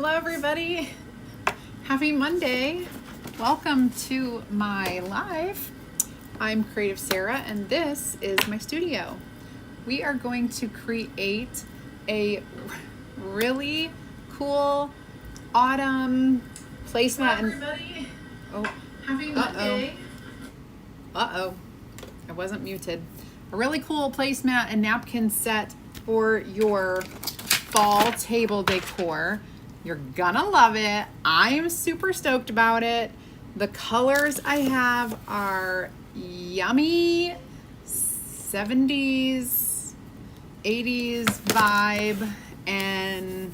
Hello everybody, happy Monday. Welcome to my live. I'm Creative Sarah and this is my studio. We are going to create a really cool autumn placemat. Hello everybody. Oh, Happy Monday. I wasn't muted. A really cool placemat and napkin set for your fall table decor. You're gonna love it. I'm super stoked about it. The colors I have are yummy 70s, 80s vibe, and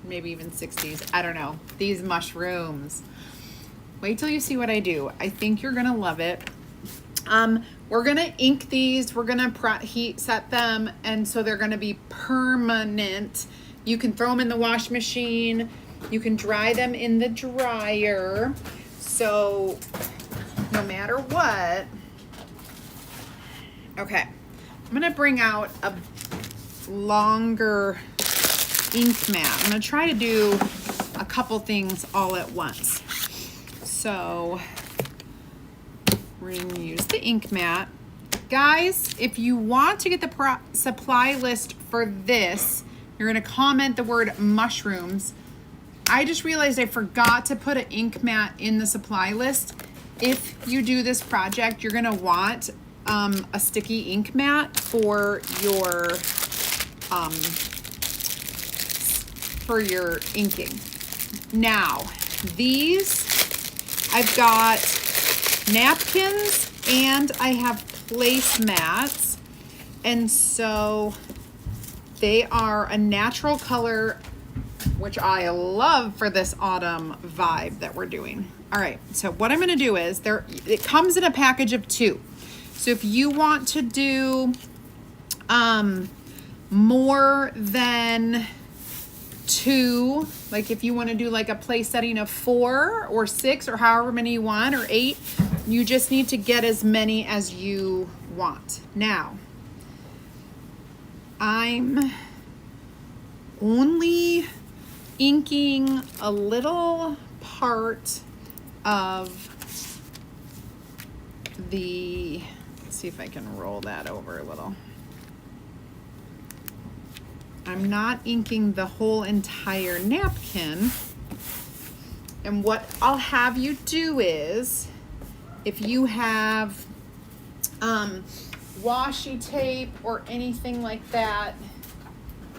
maybe even 60s. I don't know. These mushrooms. Wait till you see what I do. I think you're gonna love it. We're gonna ink these. We're gonna heat set them, and so they're gonna be permanent. You can throw them in the wash machine. You can dry them in the dryer. So no matter what. Okay, I'm gonna bring out a longer ink mat. I'm gonna try to do a couple things all at once. So we're gonna use the ink mat. Guys, if you want to get the supply list for this, you're gonna comment the word mushrooms. I just realized I forgot to put an ink mat in the supply list. If you do this project, you're gonna want a sticky ink mat for your inking. Now, these, I've got napkins and I have placemats, and so they are a natural color, which I love for this autumn vibe that we're doing. All right, so what I'm gonna do is, it comes in a package of 2. So if you want to do more than 2, like if you want to do like a place setting of 4 or 6 or however many you want, or 8, you just need to get as many as you want. Now, I'm only inking a little part of the, let's see if I can roll that over a little. I'm not inking the whole entire napkin. And what I'll have you do is, if you have washi tape or anything like that,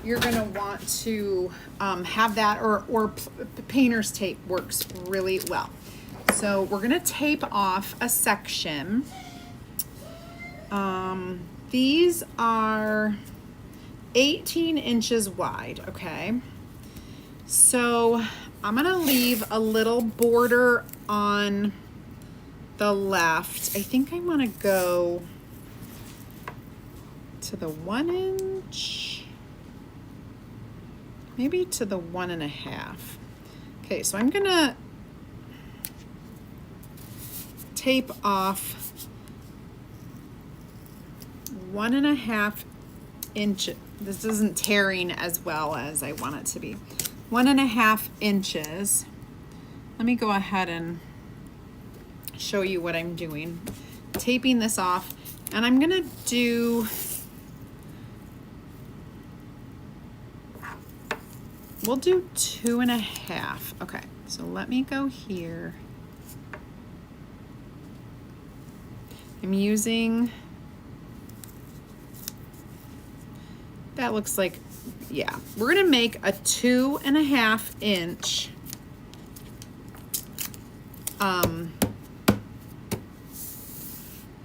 you're gonna want to have that, or painter's tape works really well. So we're gonna tape off a section. These are 18 inches wide, okay? So I'm gonna leave a little border on the left. I think I wanna go to the 1 inch, maybe to the 1.5. Okay, so I'm gonna tape off 1.5 inches. This isn't tearing as well as I want it to be. 1.5 inches. Let me go ahead and show you what I'm doing. Taping this off, and I'm gonna do, we'll do 2.5. Okay, so let me go here. I'm using, that looks like, yeah, we're gonna make a 2.5 inch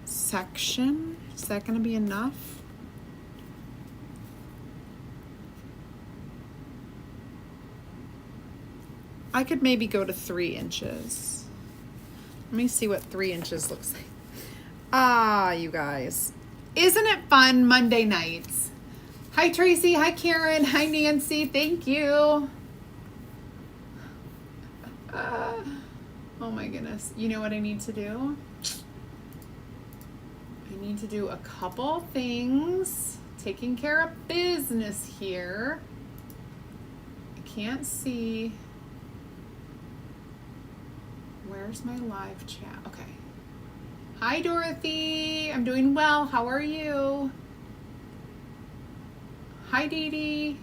section. Is that gonna be enough? I could maybe go to 3 inches. Let me see what 3 inches looks like. Ah, you guys. Isn't it fun Monday nights? Hi, Tracy. Hi, Karen. Hi, Nancy. Thank you. Oh my goodness. You know what I need to do? I need to do a couple things. Taking care of business here. I can't see Where's my live chat? Okay. Hi, Dorothy. I'm doing well. How are you? Hi, Dee Dee.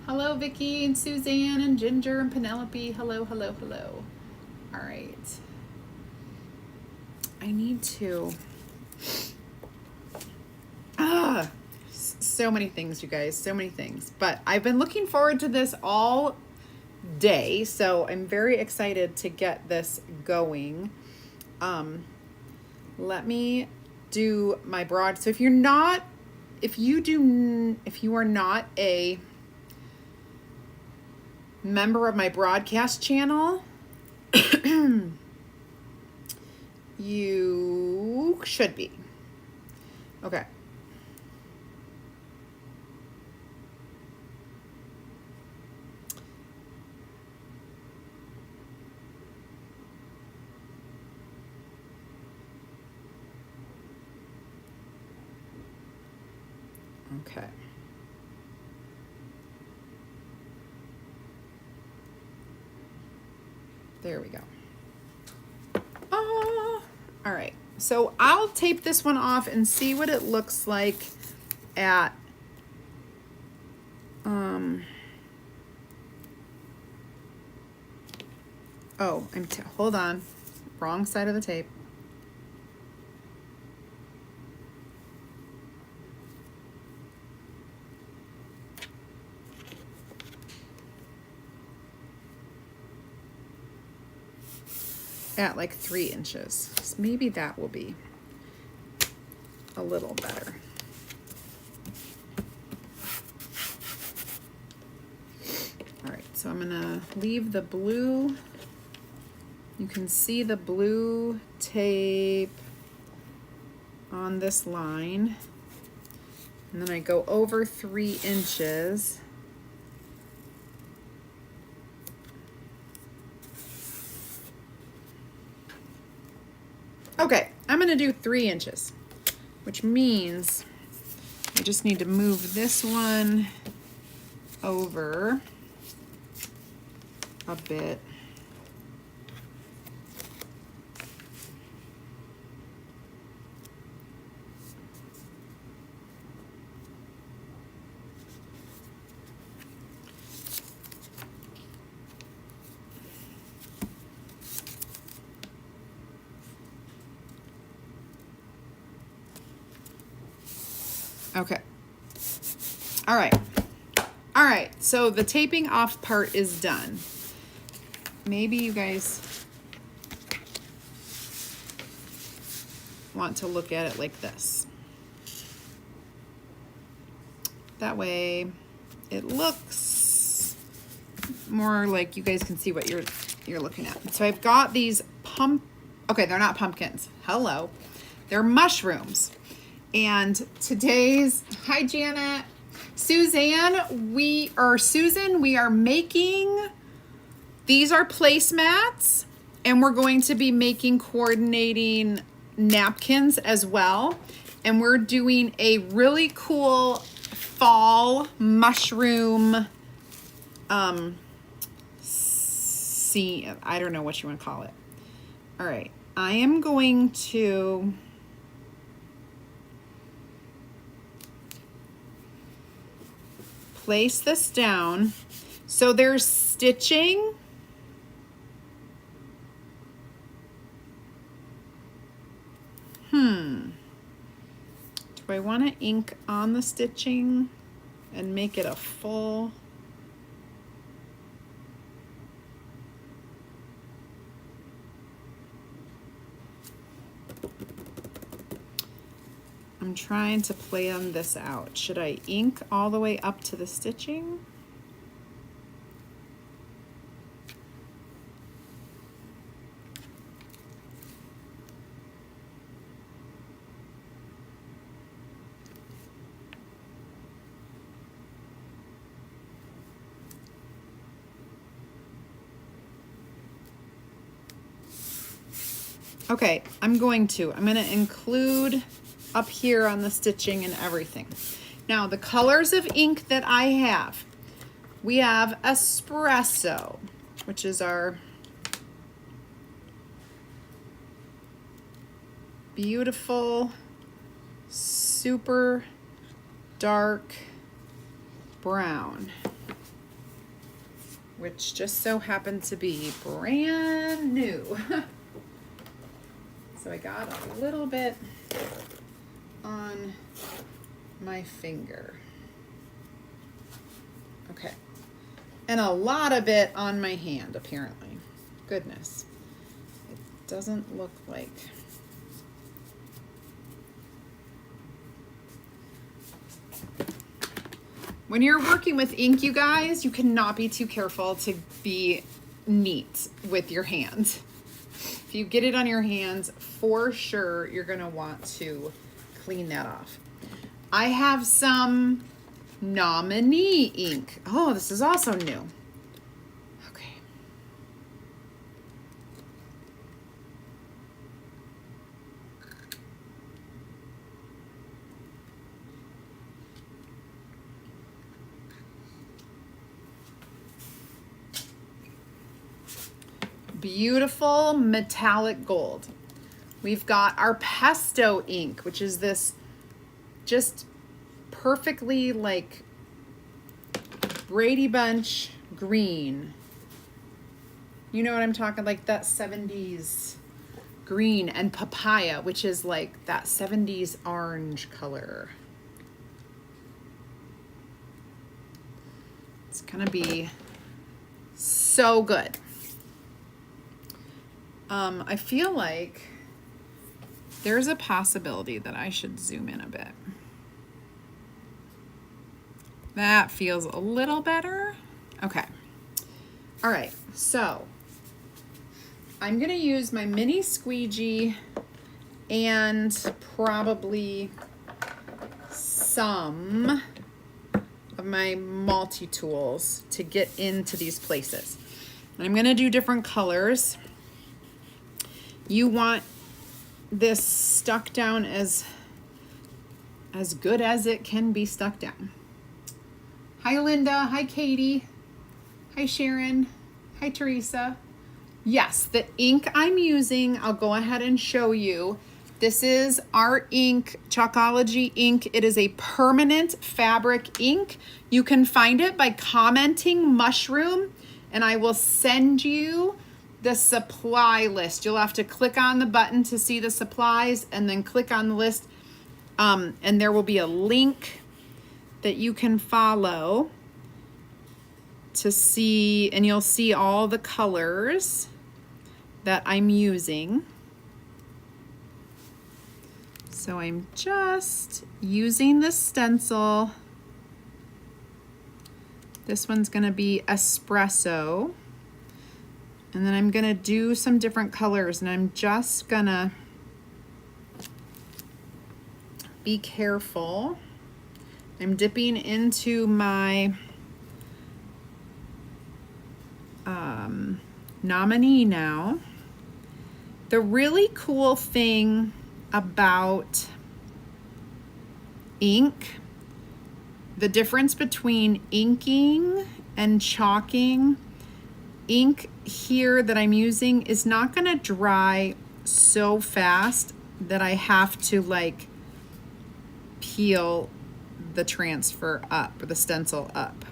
Hello, Vicky and Suzanne and Ginger and Penelope. Hello, hello, hello. All right. I need to... so many things, you guys. So many things. But I've been looking forward to this all day, so I'm very excited to get this going. Let me do my broad. So if you are not a member of my broadcast channel, you should be. Okay. Okay. There we go. All right. So I'll tape this one off and see what it looks like at hold on. Wrong side of the tape. At like 3 inches. So maybe that will be a little better. All right, so I'm gonna leave the blue. You can see the blue tape on this line. And then I go over 3 inches. Okay, I'm gonna do 3 inches, which means I just need to move this one over a bit. Okay. All right. All right. So the taping off part is done. Maybe you guys want to look at it like this. That way it looks more like you guys can see what you're looking at. So I've got these okay, they're not pumpkins. Hello. They're mushrooms. And today's, hi Janet, Susan, we are making, these are placemats, and we're going to be making coordinating napkins as well. And we're doing a really cool fall mushroom scene. I don't know what you want to call it. All right, I am going to place this down. So there's stitching. Do I want to ink on the stitching and make it a full? I'm trying to plan this out. Should I ink all the way up to the stitching? Okay, I'm going to include up here on the stitching and everything. Now the colors of ink that I have, we have espresso, which is our beautiful, super dark brown, which just so happened to be brand new. So I got a little bit on my finger. Okay. And a lot of it on my hand, apparently. Goodness. It doesn't look like... When you're working with ink, you guys, you cannot be too careful to be neat with your hands. If you get it on your hands, for sure, you're gonna want to clean that off. I have some Nominee ink. Oh, this is also new. Okay. Beautiful metallic gold. We've got our pesto ink, which is this just perfectly like Brady Bunch green. You know what I'm talking, like that 70s green, and papaya, which is like that 70s orange color. It's gonna be so good. I feel like there's a possibility that I should zoom in a bit. That feels a little better. Okay. All right, so I'm gonna use my mini squeegee and probably some of my multi-tools to get into these places. And I'm gonna do different colors. You want this stuck down as good as it can be stuck down. Hi Linda, hi Katie, hi Sharon, hi Teresa. Yes, the ink I'm using, I'll go ahead and show you. This is Art Ink Chalkology ink. It is a permanent fabric ink. You can find it by commenting mushroom, and I will send you the supply list. You'll have to click on the button to see the supplies and then click on the list. And there will be a link that you can follow to see, and you'll see all the colors that I'm using. So I'm just using the stencil. This one's gonna be espresso. And then I'm gonna do some different colors, and I'm just gonna be careful. I'm dipping into my Nominee now. The really cool thing about ink, the difference between inking and chalking, ink here that I'm using is not gonna dry so fast that I have to like peel the transfer up, or the stencil up.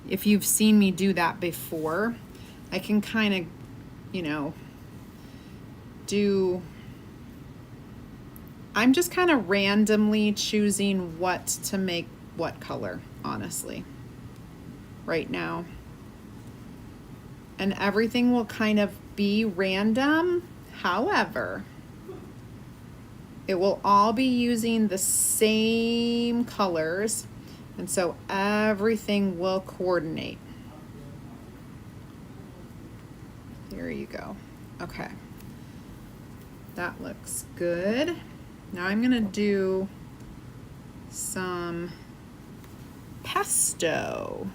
If you've seen me do that before, I can kind of, you know, I'm just kind of randomly choosing what to make what color, honestly, right now. And everything will kind of be random. However, it will all be using the same colors, and so everything will coordinate. There you go. Okay. That looks good. Now I'm gonna do some pesto.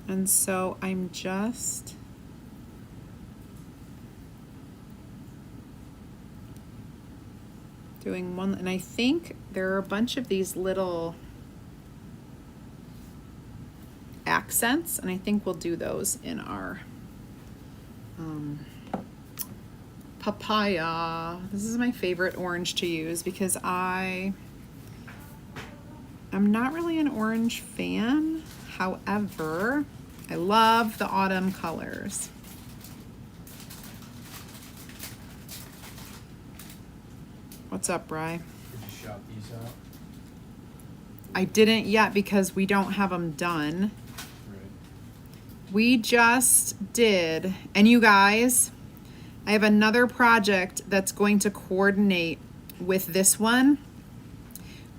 And so I'm just Doing one, and I think there are a bunch of these little accents, and I think we'll do those in our papaya. This is my favorite orange to use because I'm not really an orange fan. However, I love the autumn colors. What's up, Bri? Did you shop these out? I didn't yet because we don't have them done. Right. We just did, and you guys, I have another project that's going to coordinate with this one.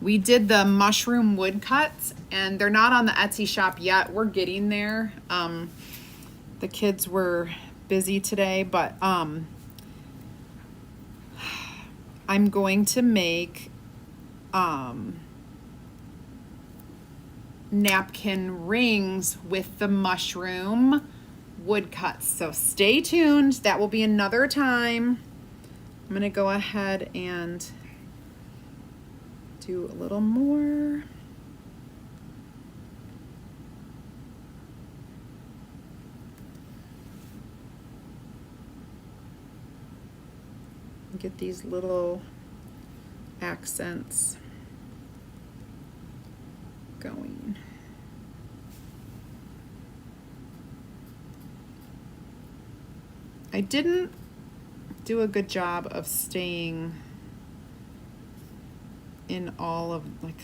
We did the mushroom woodcuts, and they're not on the Etsy shop yet. We're getting there. The kids were busy today, but I'm going to make napkin rings with the mushroom woodcuts. So stay tuned. That will be another time. I'm going to go ahead and do a little more. Get these little accents going. I didn't do a good job of staying in all of, like,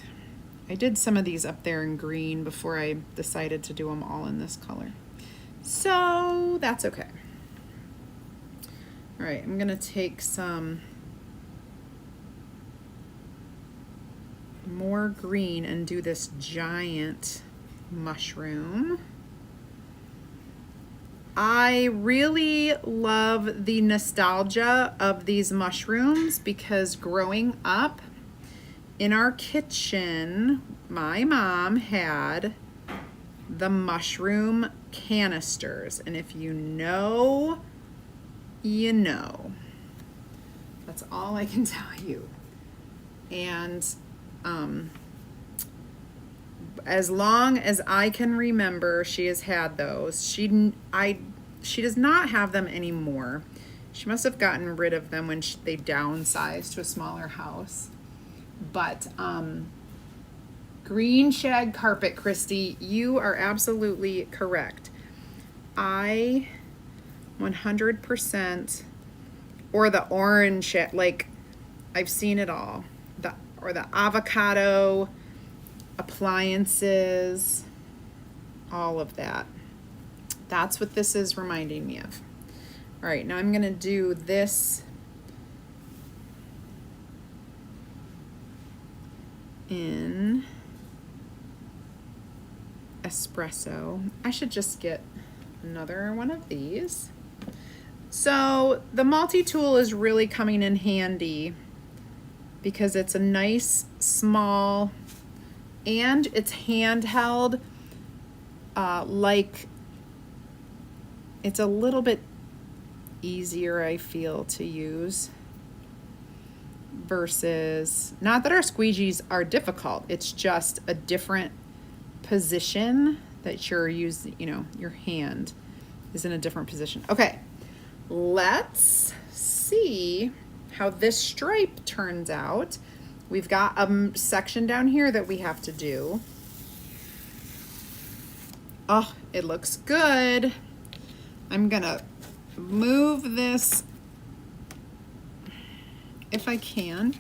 I did some of these up there in green before I decided to do them all in this color. So that's okay. All right, I'm gonna take some more green and do this giant mushroom. I really love the nostalgia of these mushrooms because growing up in our kitchen, my mom had the mushroom canisters, and if you know, you know. That's all I can tell you. And as long as I can remember, she has had those. She does not have them anymore. She must have gotten rid of them when they downsized to a smaller house. But green shag carpet, Christy, you are absolutely correct. I 100%, or the orange, like, I've seen it all. Or the avocado appliances, all of that. That's what this is reminding me of. All right, now I'm gonna do this in espresso. I should just get another one of these. So the multi-tool is really coming in handy because it's a nice, small, and it's handheld, like it's a little bit easier, I feel, to use versus, not that our squeegees are difficult, it's just a different position that you're using, you know, your hand is in a different position. Okay, let's see how this stripe turns out. We've got a section down here that we have to do. Oh, it looks good. I'm gonna move this if I can.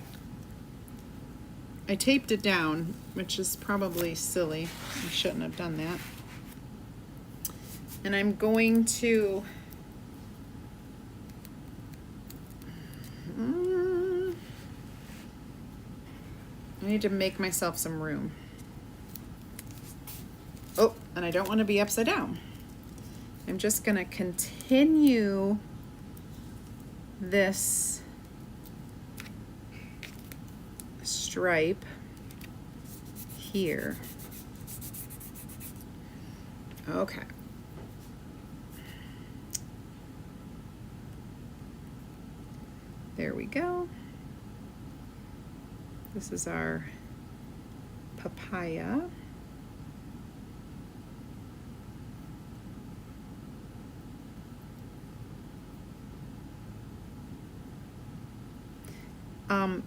I taped it down, which is probably silly. I shouldn't have done that. And I'm going to I need to make myself some room. Oh, and I don't want to be upside down. I'm just going to continue this stripe here. Okay. There we go. This is our papaya.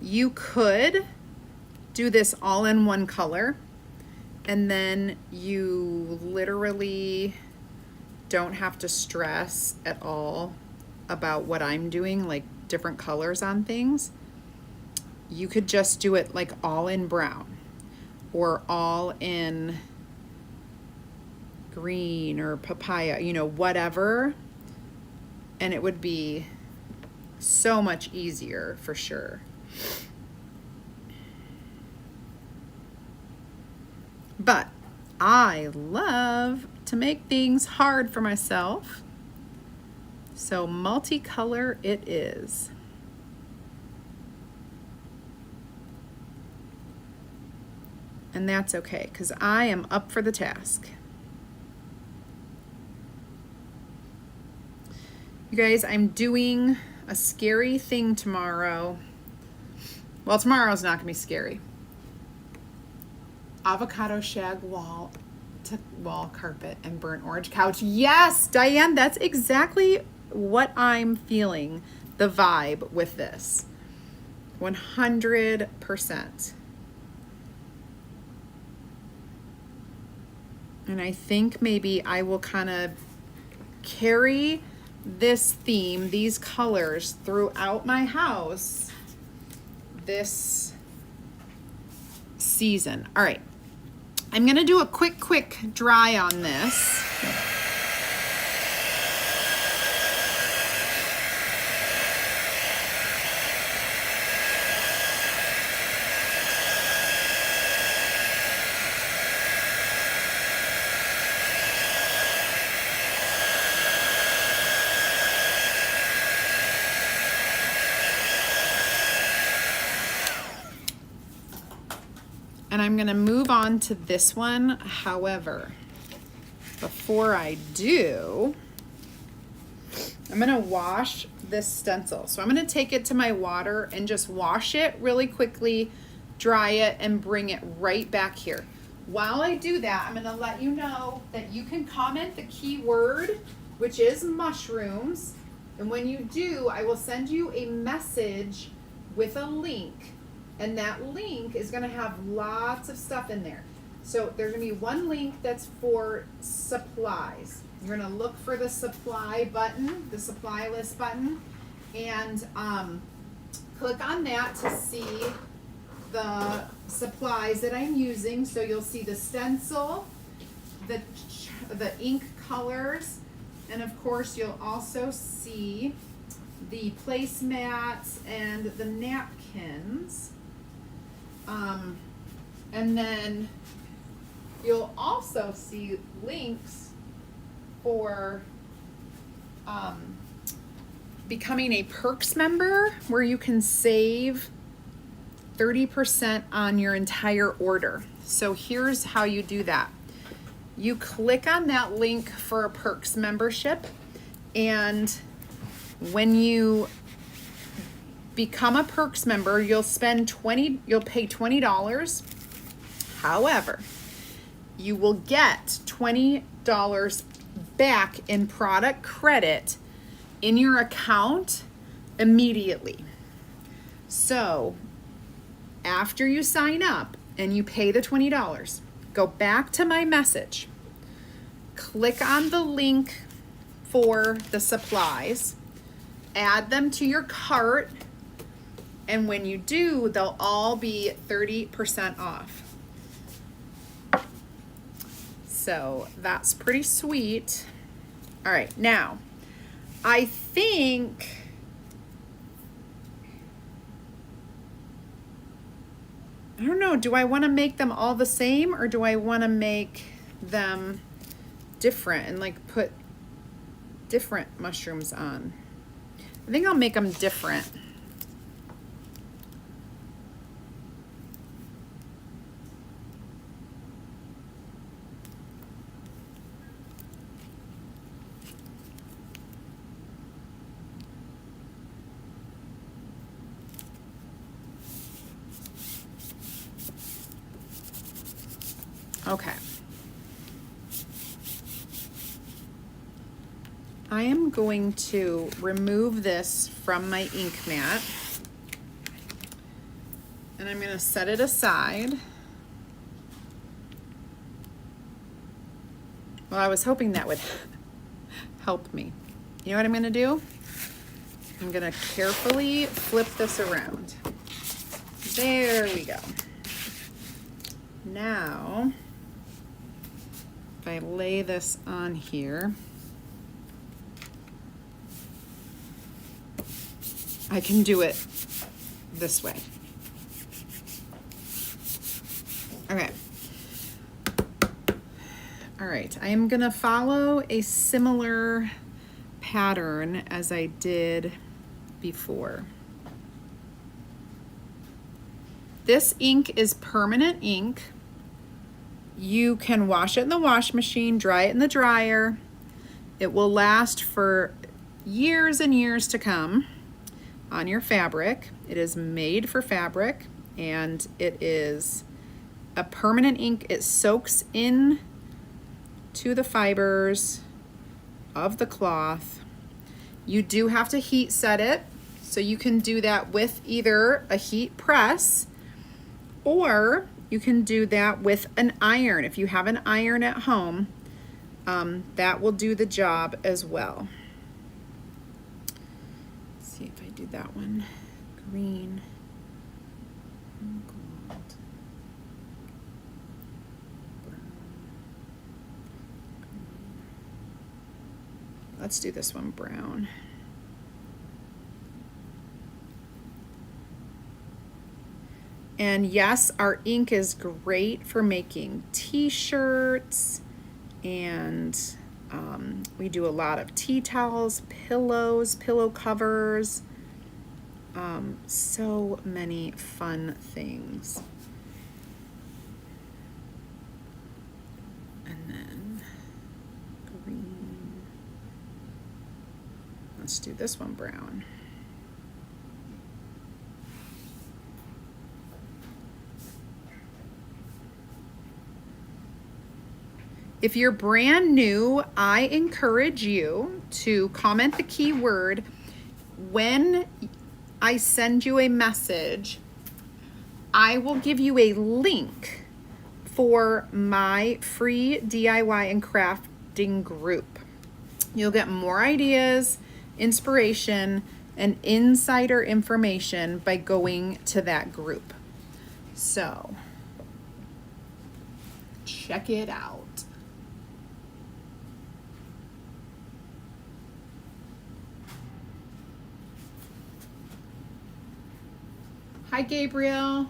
You could do this all in one color, and then you literally don't have to stress at all about what I'm doing, like different colors on things. You could just do it like all in brown or all in green or papaya, you know, whatever. And it would be so much easier for sure. But I love to make things hard for myself. So multicolor it is. And that's okay, because I am up for the task. You guys, I'm doing a scary thing tomorrow. Well, tomorrow's not gonna be scary. Avocado shag wall carpet and burnt orange couch. Yes, Diane, that's exactly what I'm feeling, the vibe with this. 100%. And I think maybe I will kind of carry this theme, these colors throughout my house this season. All right. I'm going to do a quick dry on this. And I'm going to move on to this one. However, before I do, I'm going to wash this stencil. So I'm going to take it to my water and just wash it really quickly, dry it, and bring it right back here. While I do that, I'm going to let you know that you can comment the keyword, which is mushrooms. And when you do, I will send you a message with a link. And that link is going to have lots of stuff in there. So there's going to be one link that's for supplies. You're going to look for the supply button, the supply list button, and click on that to see the supplies that I'm using. So you'll see the stencil, the ink colors, and of course you'll also see the placemats and the napkins. And then you'll also see links for becoming a Perks member, where you can save 30% on your entire order. So here's how you do that. You click on that link for a Perks membership, and when you become a Perks member, you'll pay $20. However, you will get $20 back in product credit in your account immediately. So after you sign up and you pay the $20, go back to my message, click on the link for the supplies, add them to your cart, and when you do, they'll all be 30% off. So that's pretty sweet. All right, now I don't know, do I want to make them all the same, or do I want to make them different and like put different mushrooms on? I think I'll make them different. Okay. I am going to remove this from my ink mat, and I'm going to set it aside. Well, I was hoping that would help me. You know what I'm going to do? I'm going to carefully flip this around. There we go. Now, if I lay this on here, I can do it this way. Okay. All right, I am gonna follow a similar pattern as I did before. This ink is permanent ink. You can wash it in the wash machine, dry it in the dryer. It will last for years and years to come on your fabric. It is made for fabric, and it is a permanent ink. It soaks in to the fibers of the cloth. You do have to heat set it, so you can do that with either a heat press, or you can do that with an iron. If you have an iron at home, that will do the job as well. Let's see if I do that one. Green and gold. Brown. Green. Let's do this one brown. And yes, our ink is great for making t-shirts, and we do a lot of tea towels, pillows, pillow covers, so many fun things. And then green. Let's do this one brown. If you're brand new, I encourage you to comment the keyword when I send you a message. I will give you a link for my free DIY and crafting group. You'll get more ideas, inspiration, and insider information by going to that group. So, check it out. Hi, Gabriel.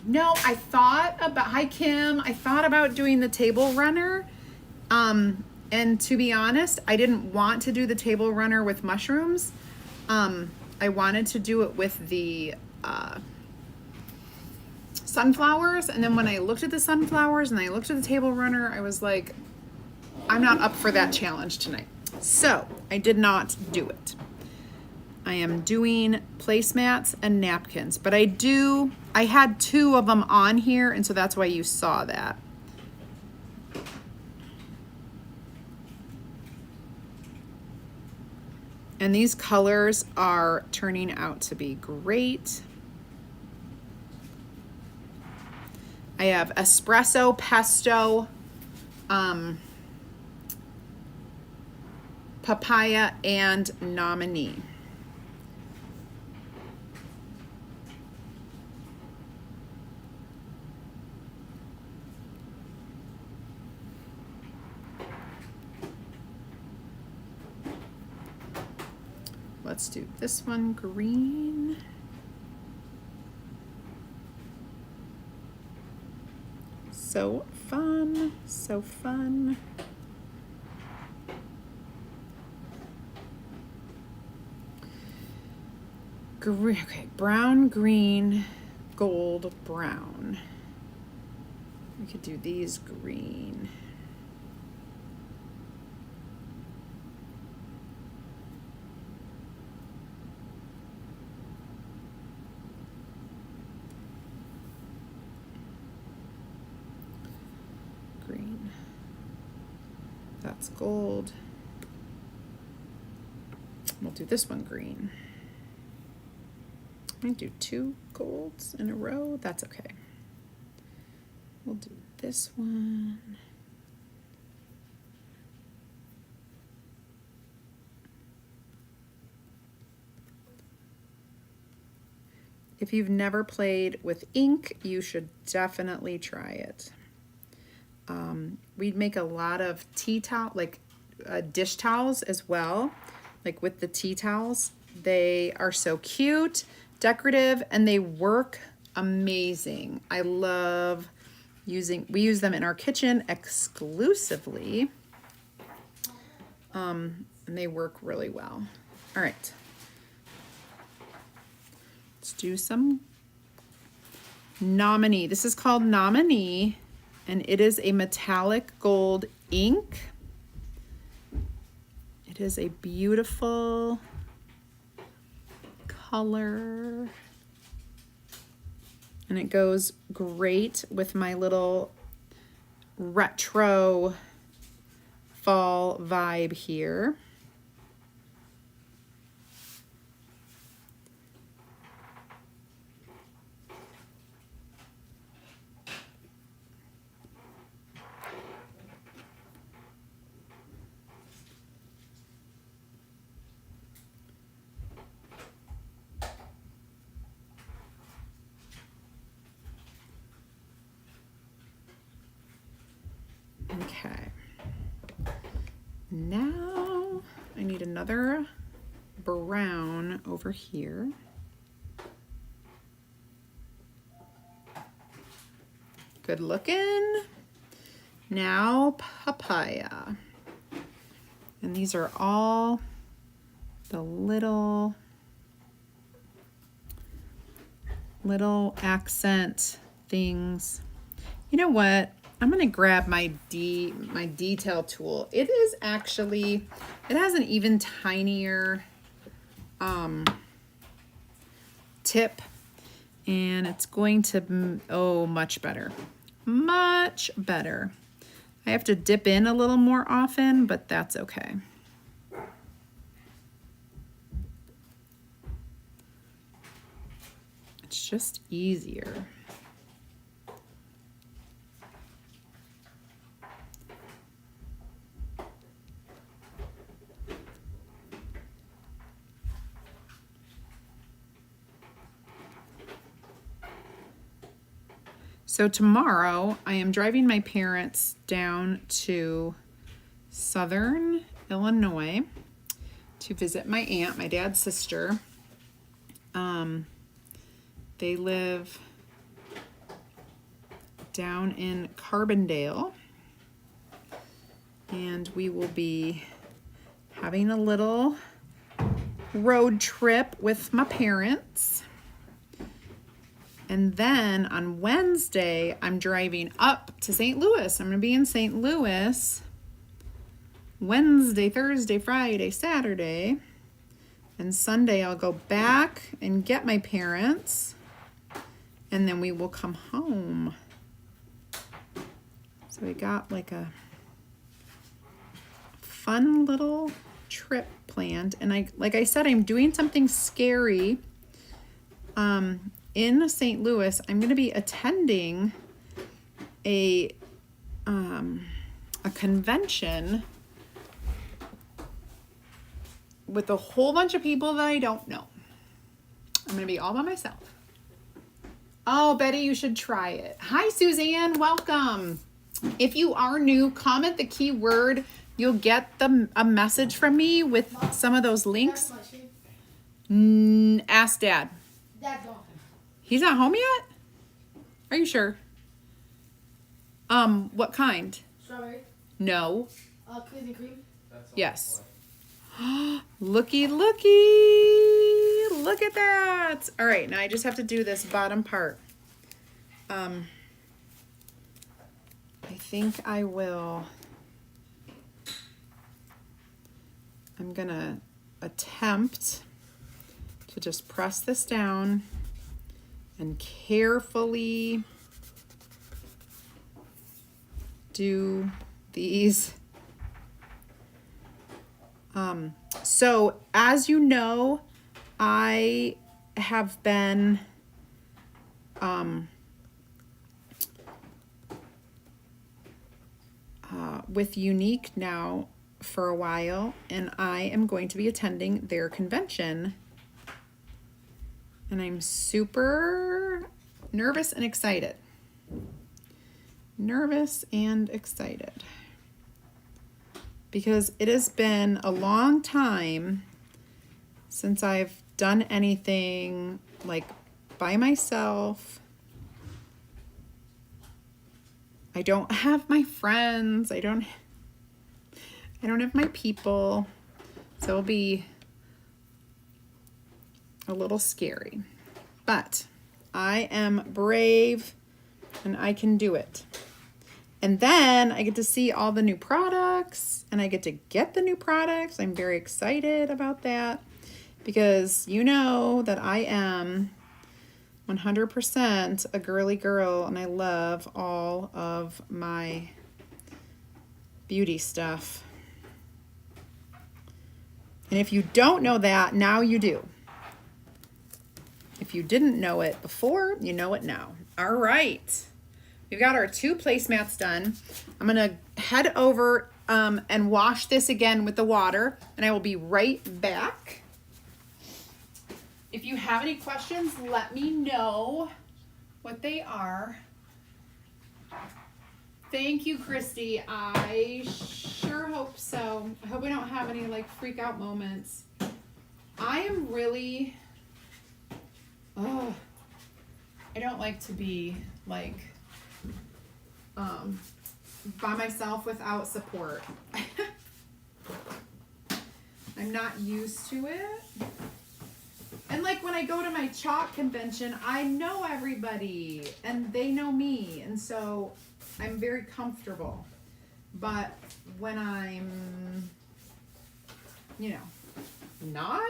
No, I thought about, hi, Kim. I thought about doing the table runner. And to be honest, I didn't want to do the table runner with mushrooms. I wanted to do it with the sunflowers. And then when I looked at the sunflowers and I looked at the table runner, I was like, I'm not up for that challenge tonight. So I did not do it. I am doing placemats and napkins, but I had two of them on here, and so that's why you saw that. And these colors are turning out to be great. I have espresso, pesto, papaya, and nominee. Let's do this one green. So fun, so fun. Okay, brown, green, gold, brown. We could do these green. that's gold. We'll do this one green. I might do 2 golds in a row. That's okay. We'll do this one. If you've never played with ink, you should definitely try it. We'd make a lot of tea towel, like dish towels as well, like with the tea towels. They are so cute, decorative, and they work amazing. I love we use them in our kitchen exclusively. And they work really well. All right. Let's do some Nominee. This is called Nominee, and it is a metallic gold ink. It is a beautiful color, and it goes great with my little retro fall vibe here. Okay, now I need another brown over here. Good looking. Now papaya. And these are all the little accent things. You know what? I'm gonna grab my detail tool. It is actually, it has an even tinier tip, and it's going to, oh, much better. Much better. I have to dip in a little more often, but that's okay. It's just easier. So tomorrow I am driving my parents down to Southern Illinois to visit my aunt, my dad's sister. They live down in Carbondale, and we will be having a little road trip with my parents. And then on Wednesday, I'm driving up to St. Louis. I'm going to be in St. Louis Wednesday, Thursday, Friday, Saturday. And Sunday, I'll go back and get my parents. And then we will come home. So we got like a fun little trip planned. And like I said, I'm doing something scary. In St. Louis, I'm going to be attending a convention with a whole bunch of people that I don't know. I'm going to be all by myself. Oh, Betty, you should try it. Hi, Suzanne. Welcome. If you are new, comment the keyword. You'll get a message from me with some of those links. Ask Dad. Dad's off. He's not home yet? Are you sure? What kind? Strawberry. No. Cookies and cream. Yes. Looky, looky. Look at that. All right, now I just have to do this bottom part. I think I will. I'm gonna attempt to just press this down and carefully do these So as you know, I have been with Unique now for a while, and I am going to be attending their convention, and I'm super nervous and excited. Nervous and excited because it has been a long time since I've done anything like by myself. I don't have my friends. I don't have my people. So it'll be a little scary. But I am brave and I can do it. And then I get to see all the new products and I get to get the new products. I'm very excited about that because you know that I am 100% a girly girl and I love all of my beauty stuff. And if you don't know that, now you do. If you didn't know it before, you know it now. All right. We've got our 2 placemats done. I'm going to head over and wash this again with the water, and I will be right back. If you have any questions, let me know what they are. Thank you, Christy. I sure hope so. I hope we don't have any like freak out moments. I am really, I don't like to be like by myself without support. I'm not used to it. And like when I go to my chalk convention, I know everybody and they know me. And so I'm very comfortable. But when I'm, you know, not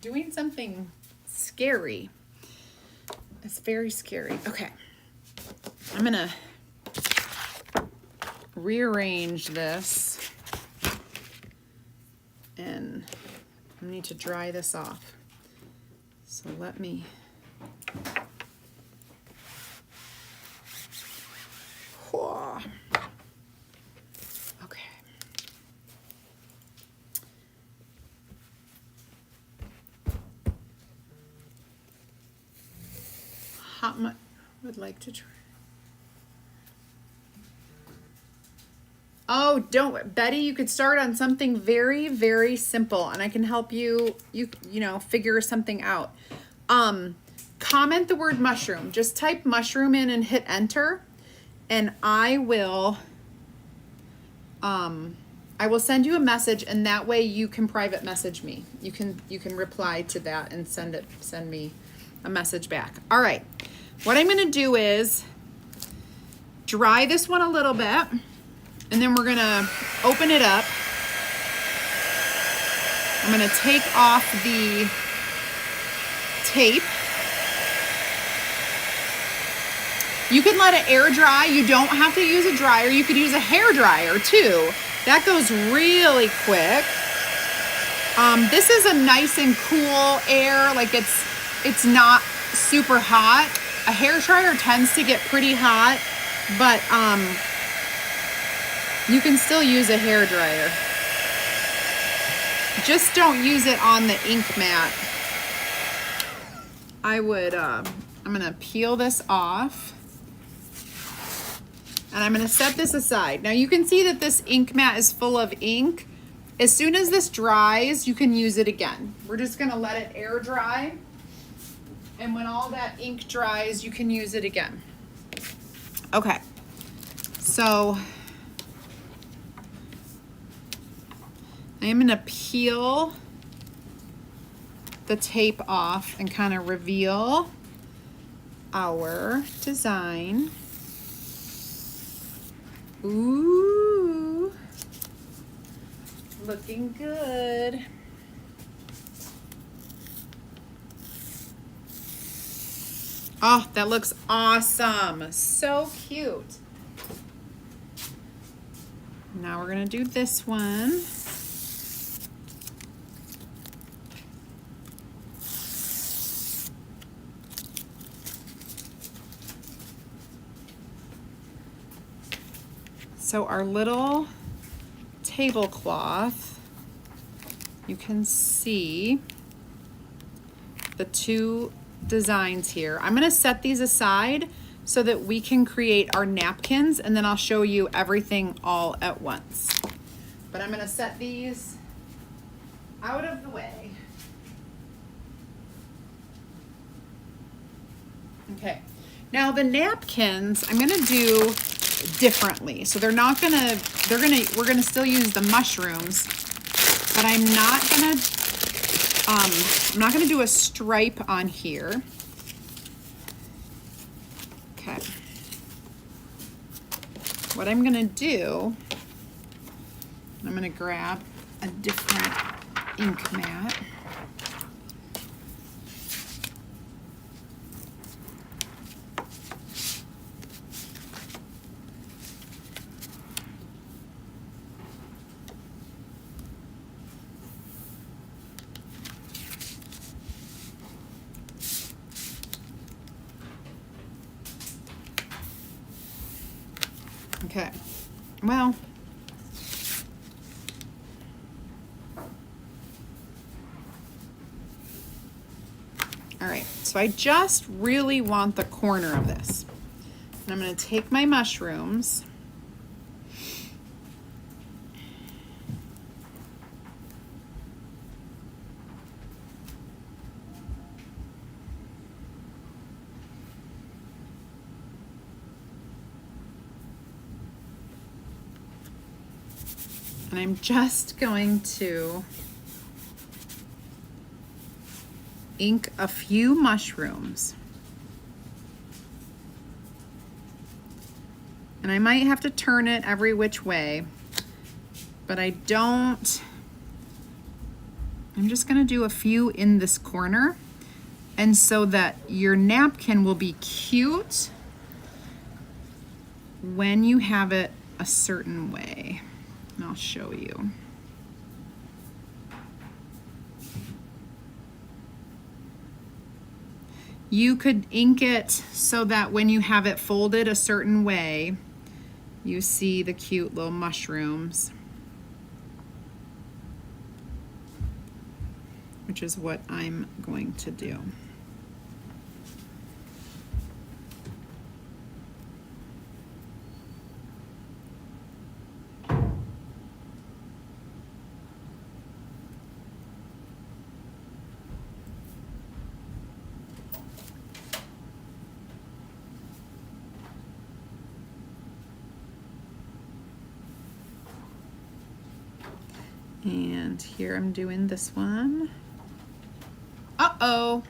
doing something scary, it's very scary. Okay. I'm going to rearrange this and I need to dry this off. So let me okay. Hot much would like to try. Oh, don't, Betty, you could start on something very, very simple and I can help you, you know, figure something out. Comment the word mushroom. Just type mushroom in and hit enter and I will send you a message and that way you can private message me. You can reply to that and send me a message back. All right. What I'm going to do is dry this one a little bit. And then we're going to open it up. I'm going to take off the tape. You can let it air dry. You don't have to use a dryer. You could use a hair dryer too. That goes really quick. This is a nice and cool air. Like it's not super hot. A hair dryer tends to get pretty hot, but you can still use a hair dryer. Just don't use it on the ink mat. I would, I'm gonna peel this off. And I'm gonna set this aside. Now you can see that this ink mat is full of ink. As soon as this dries, you can use it again. We're just gonna let it air dry. And when all that ink dries, you can use it again. Okay, so I am going to peel the tape off and kind of reveal our design. Ooh, looking good. Oh, that looks awesome. So cute. Now we're going to do this one. So our little tablecloth, you can see the two designs here. I'm gonna set these aside so that we can create our napkins, and then I'll show you everything all at once. But I'm gonna set these out of the way. Okay, now the napkins I'm gonna do differently. So we're gonna still use the mushrooms, but I'm not gonna do a stripe on here. Okay. What I'm gonna do, I'm gonna grab a different ink mat. Okay, well, all right, so I just really want the corner of this. And I'm going to take my mushrooms. And I'm just going to ink a few mushrooms. And I might have to turn it every which way, but I'm just gonna do a few in this corner, and so that your napkin will be cute when you have it a certain way. And I'll show you. You could ink it so that when you have it folded a certain way, you see the cute little mushrooms, which is what I'm going to do. And here I'm doing this one. Uh-oh.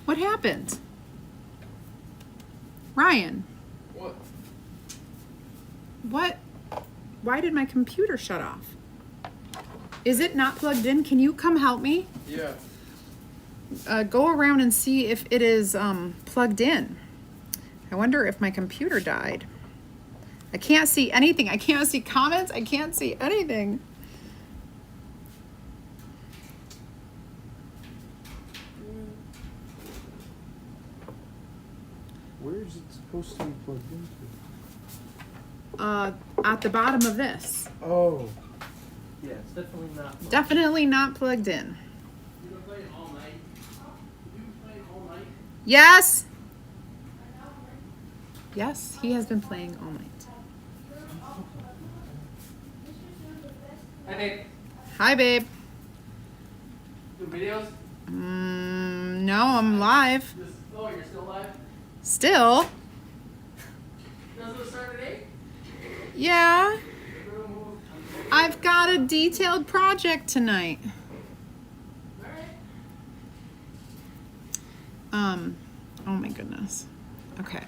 What happened? Ryan. What? What? Why did my computer shut off? Is it not plugged in? Can you come help me? Yeah. Go around and see if it is plugged in. I wonder if my computer died. I can't see anything. I can't see comments. I can't see anything. Where is it supposed to be plugged into? At the bottom of this. Oh. Yeah, it's definitely not. Definitely not plugged in. You been playing all night? You been playing all night? Yes. Yes, he has been playing all night. Hi, babe. Hi, babe. Do videos? No, I'm live. Oh, you're still live? Still? Doesn't it start at 8? Yeah. I've got a detailed project tonight. Oh my goodness. Okay.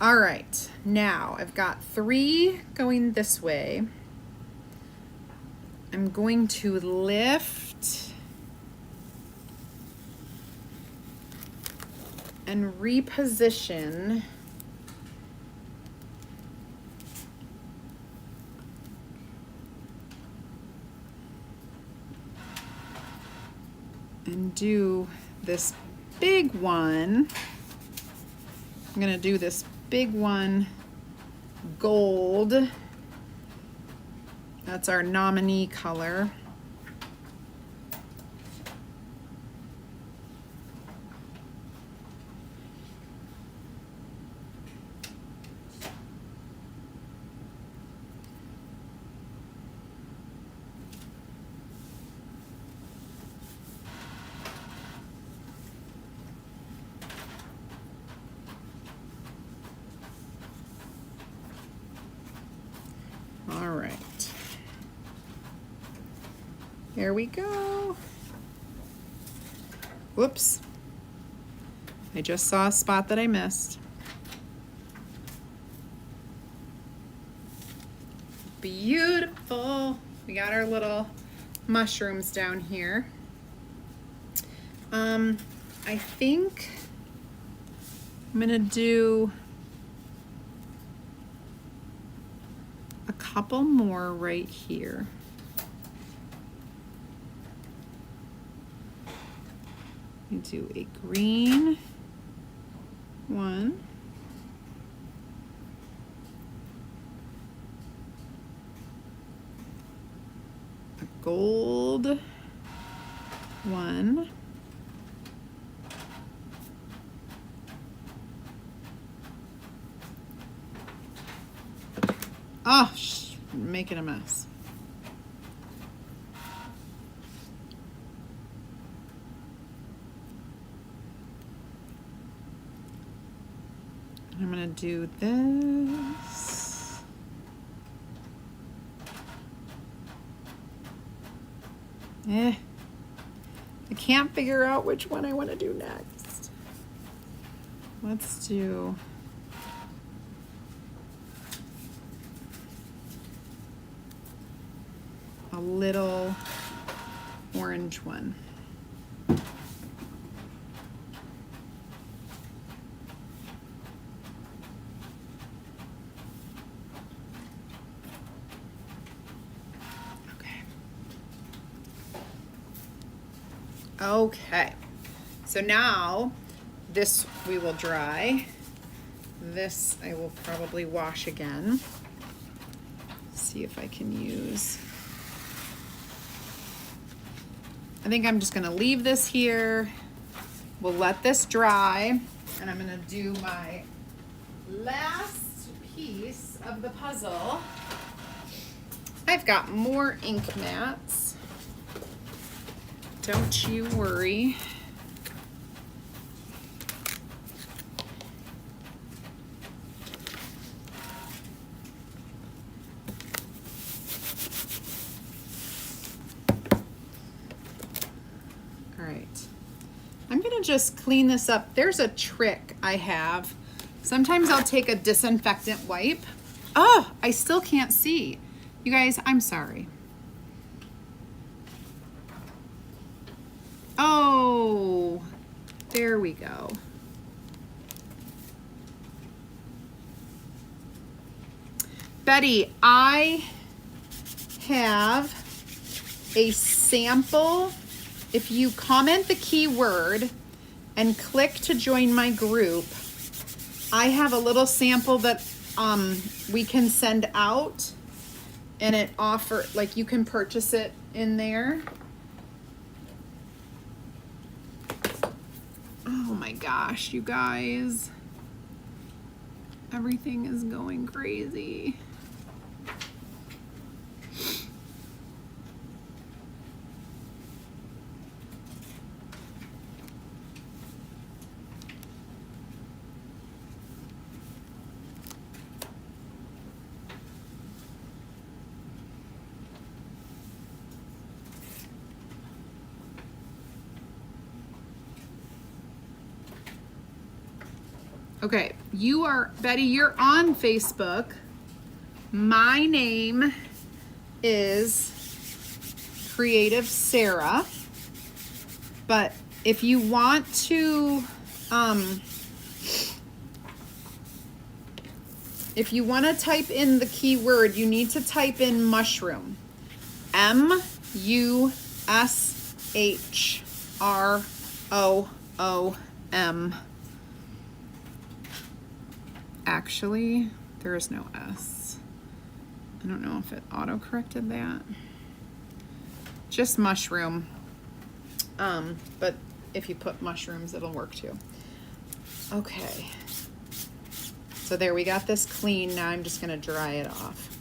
All right, now I've got 3 going this way. I'm going to lift and reposition and do this big one. I'm gonna do this big one, gold. That's our nominee color. All right. Here we go. Whoops. I just saw a spot that I missed. Beautiful. We got our little mushrooms down here. I think I'm gonna do a couple more right here. We do a green one. A gold one. Oh, I'm making a mess. I'm gonna do this. I can't figure out which one I want to do next. Let's do a little orange one. Okay, so now this we will dry. This I will probably wash again. See if I can use. I think I'm just gonna leave this here. We'll let this dry, and I'm gonna do my last piece of the puzzle. I've got more ink mats. Don't you worry. All right. I'm gonna just clean this up. There's a trick I have. Sometimes I'll take a disinfectant wipe. Oh, I still can't see. You guys, I'm sorry. Oh, there we go. Betty, I have a sample. If you comment the keyword and click to join my group, I have a little sample that we can send out, and it like you can purchase it in there. Oh my gosh, you guys. Everything is going crazy. Okay, Betty, you're on Facebook. My name is Creative Sarah. But if you want to, type in the keyword, you need to type in mushroom. MUSHROOM. Actually, there is no S. I don't know if it auto-corrected that. Just mushroom. But if you put mushrooms, it'll work too. Okay. So there, we got this clean. Now I'm just gonna dry it off.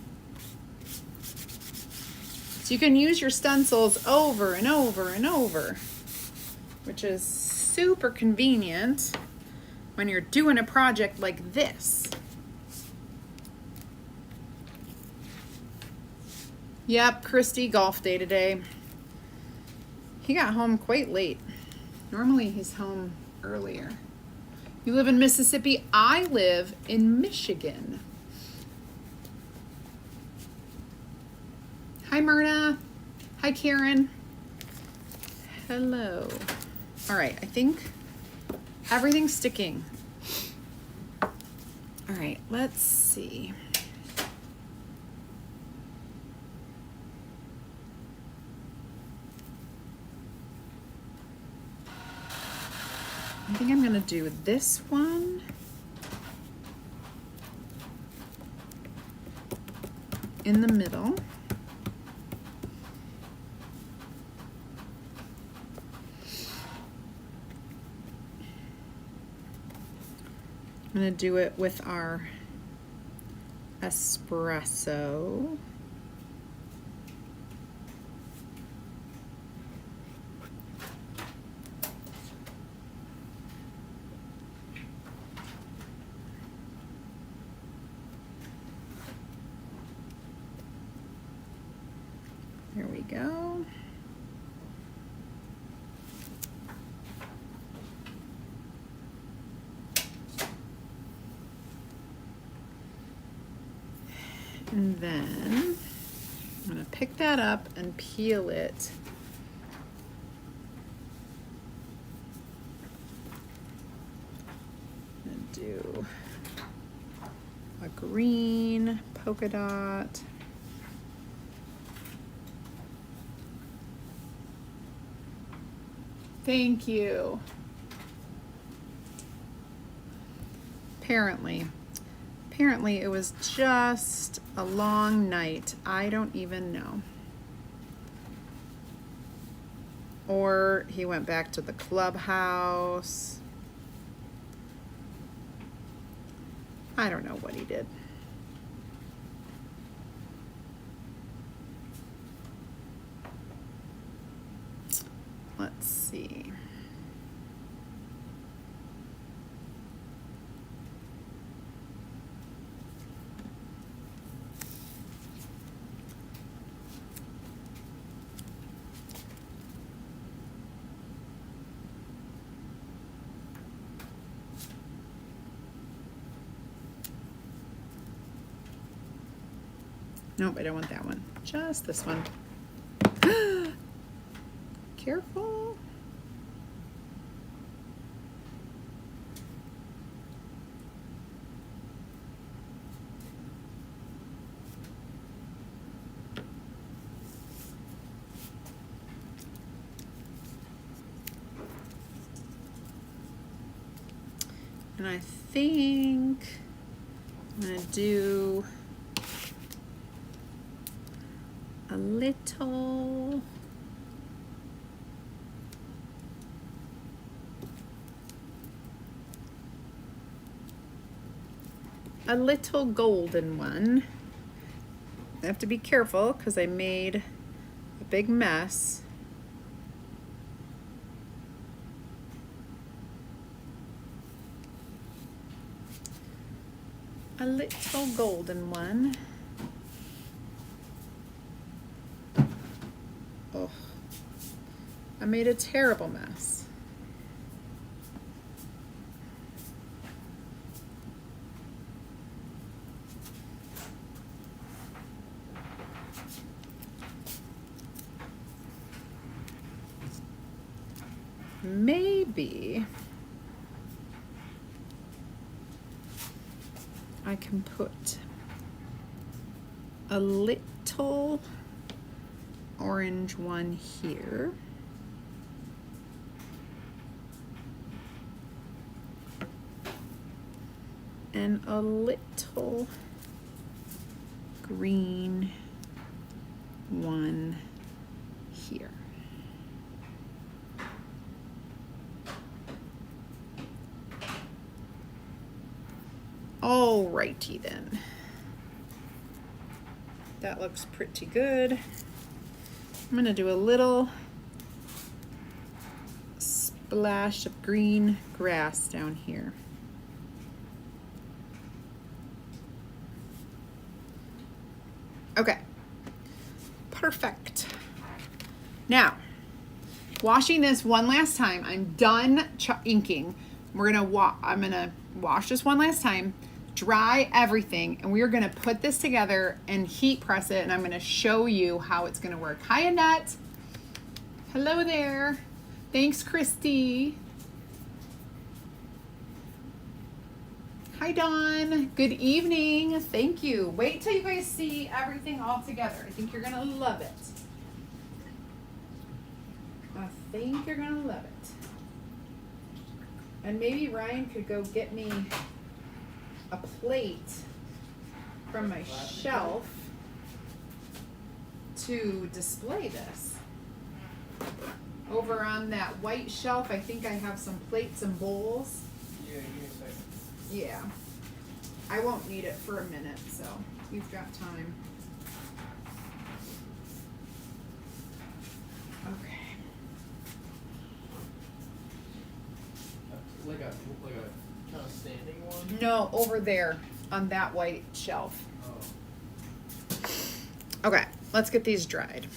So you can use your stencils over and over and over, which is super convenient when you're doing a project like this. Yep, Christy, golf day today. He got home quite late. Normally he's home earlier. You live in Mississippi? I live in Michigan. Hi, Myrna. Hi, Karen. Hello. All right, I think everything's sticking. All right, let's see. I think I'm gonna do this one. In the middle. I'm gonna do it with our espresso. There we go. And then I'm gonna pick that up and peel it. And do a green polka dot. Thank you. Apparently it was just a long night. I don't even know. Or he went back to the clubhouse. I don't know what he did. Let's see. Nope, I don't want that one. Just this one. Careful. And I think I'm gonna do a little golden one. I have to be careful because I made a big mess. A little golden one. Oh, I made a terrible mess. Maybe I can put a little orange one here. and a little green one here. Alrighty then. That looks pretty good. I'm gonna do a little splash of green grass down here. Okay, perfect. Now, washing this one last time. I'm done inking. I'm gonna wash this one last time, dry everything, and we are gonna put this together and heat press it, and I'm gonna show you how it's gonna work. Hi, Annette. Hello there. Thanks, Christy. Hi, Dawn. Good evening. Thank you. Wait till you guys see everything all together. I think you're gonna love it. I think you're gonna love it. And maybe Ryan could go get me a plate from my shelf to display this. Over on that white shelf, I think I have some plates and bowls. Yeah, give me a second. Yeah. I won't need it for a minute, so you've got time. Okay. Like a kind of standing one? No, over there on that white shelf. Oh. Okay, let's get these dried.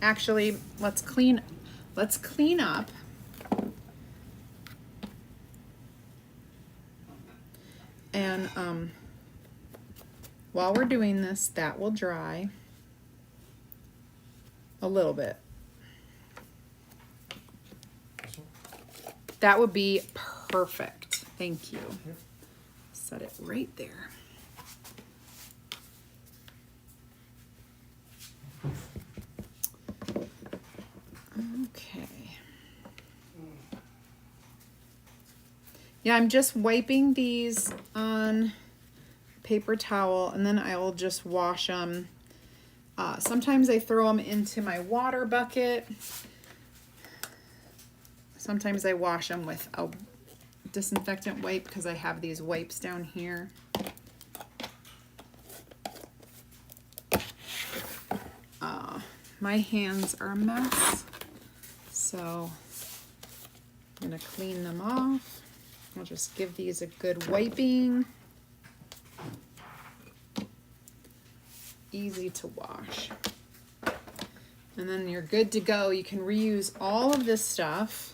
Actually, let's clean up. And while we're doing this, that will dry a little bit. That would be perfect. Thank you. Yep. Set it right there. Okay. Yeah, I'm just wiping these on paper towel, and then I will just wash them. Sometimes I throw them into my water bucket. Sometimes I wash them with a disinfectant wipe because I have these wipes down here. My hands are a mess, so I'm gonna clean them off. I'll just give these a good wiping. Easy to wash. And then you're good to go. You can reuse all of this stuff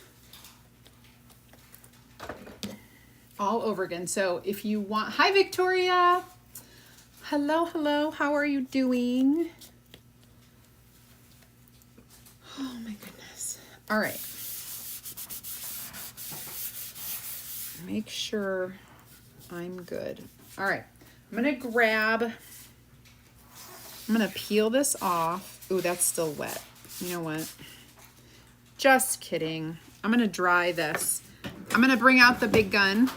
all over again. So if you want, hi Victoria. Hello, hello, how are you doing? Oh my goodness. All right. Make sure I'm good. All right, I'm gonna peel this off. Ooh, that's still wet. You know what? Just kidding. I'm gonna dry this. I'm gonna bring out the big gun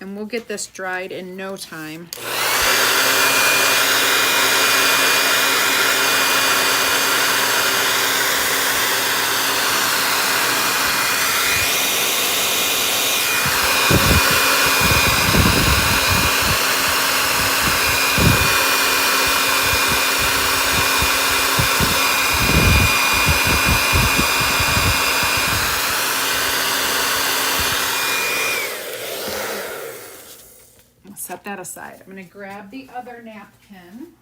and we'll get this dried in no time. Set that aside. I'm going to grab the other napkin.